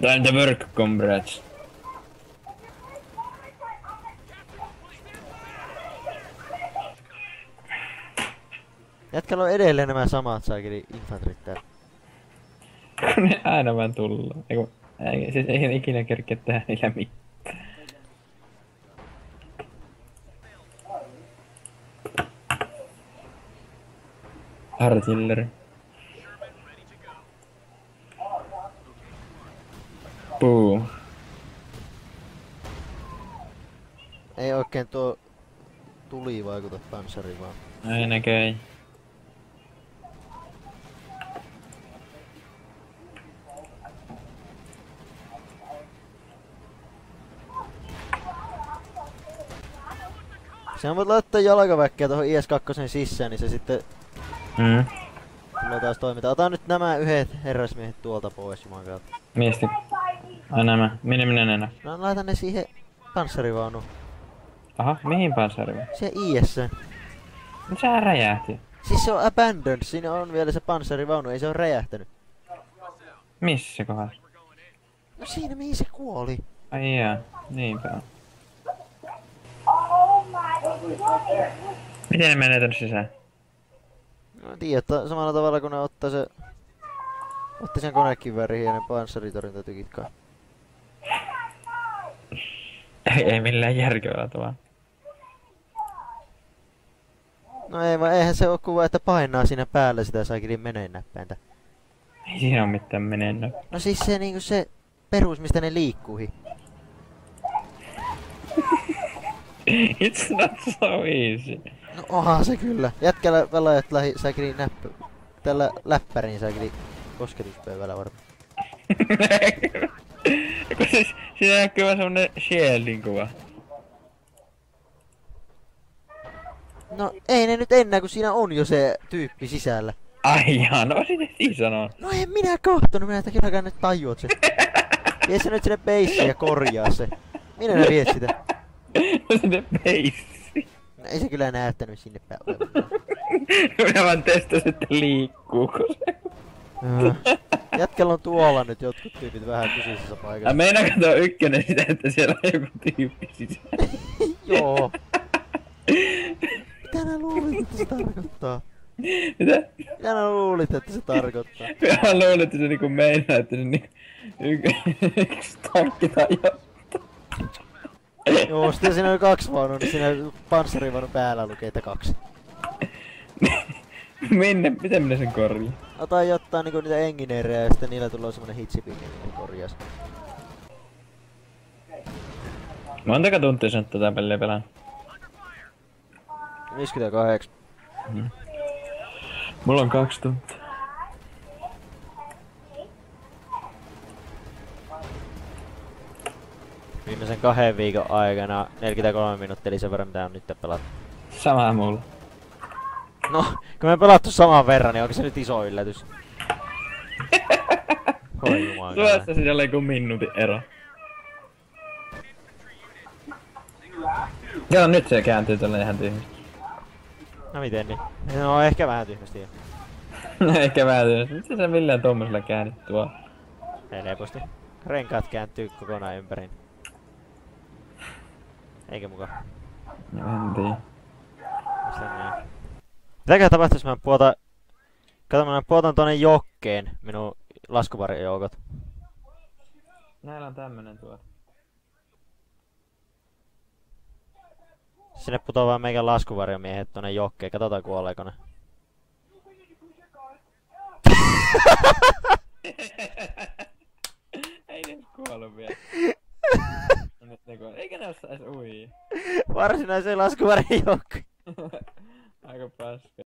Time to work, comrades. Jätkällä on edelleen nämä samat saakeli infantrit täällä. Ne aina vaan tullaan. Siis ei ikinä kerkeä tehdä niillä mitään. Artillery. Puu. Ei oikein tuo tuli vaikuta panssariin vaan. Ainakin. Sehän voit laittaa jalkaväkkiä tuohon IS-2 sisään, niin se sitten tulee taas toiminta. Ota nyt nämä yhdet herrasmiehet tuolta pois, juman kautta. Miestä. Ai nämä. Minne nenä? No laita ne siihen panssarivaunuun. Aha, mihin panssariin? Siihen IS-sään. No sehän räjähti. Siis se on abandoned, siinä on vielä se panssarivaunu, ei se ole räjähtänyt. Missä kohdassa? No siinä mihin se kuoli. Ai jaa, niinpä on. Miten ne menee tänne sisään? No tiedä, että samalla tavalla kun ne ottaa se... Otti sen konekiväärin ja ne panssaritorjuntatykit kai. Ei millään järkevällä tavalla. No ei vaan eihän se oo kuva, että painaa siinä päällä sitä saakeli meneen näppäintä. Ei siinä oo mitään menennä. No siis se niinku se perus mistä ne liikkuuhi. It's not so easy. No onhan se kyllä. Jätkällä pelaajat lähi saakeli tällä läppäriin saakeli kosketuspäivällä varmaan. Kun siis siinä näkyy vaan semmonen shieldin kuva. No ei ne nyt enää kun siinä on jo se tyyppi sisällä. Ai jaa, no sitä ei sanoo. No en minä kahtonut, minä sitä kylläkään nyt tajuat se. Vie se nyt sinne beissiin ja korjaa se. Minä ne viet sitä? No sinne beissi. No ei se kyllä näyttänyt sinne päin. Minä vaan testasin, että liikkuuko se. Jätkällä on tuolla nyt jotkut tyypit vähän kyseisessä paikassa. Meinaa katsoa ykkönen sitä, että siellä on joku tyyppi sisällä. Joo. Mitä nää luulit, että se tarkoittaa? Mitä? Mitä nää luulit, että se tarkoittaa? Mä luulin, että se niinku meinaa, että se niinku yksi tankki tai jotain. Joo, sitten siinä on 2 vaunua, niin siinä panssarivaunun päällä lukee, että 2. Minne? Miten minä sen korjaan? Ota jotain niinku niitä engineerejä ja sitten niillä tulee semmonen hitsipinki, niin korjaa sen. Montako tuntia sä oot tätä peliä pelannut? 58. Mulla on 2 tuntia. Viimeisen 2 viikon aikana 43 minuuttia eli sen verran mitä on nyt pelattu. Sama mulla. No, kun me pelattu saman verran, niin onko se nyt iso yllätys? Oi juman Tuossa siinä oli joku minuutin ero. Joo, nyt se kääntyy tälle ihan tyhmästi. No miten niin? No ehkä vähän tyhmästi jo. Ehkä vähän tyhmästi. Miten sä millään tommosella käännyt tuo? Helposti. Renkaat kääntyy kokonaan ympäri. Eikä muka. No en tiedä. Mistä näin? Mitäkään tapahtuis mä puotan... Kato mä puotan tonne jokkeen minun laskuvarjojoukot. Näillä on tämmönen tuo. Sinne putoo vaan meikän laskuvarjomiehet tonne jokkeen, katsotaan kuoleeko ne. Ei ne kuollu vielä. Nyt ne kuollu. Eikä ne osaa edes ui. Varsinaisen laskuvarjojoukkoon. Aika paska.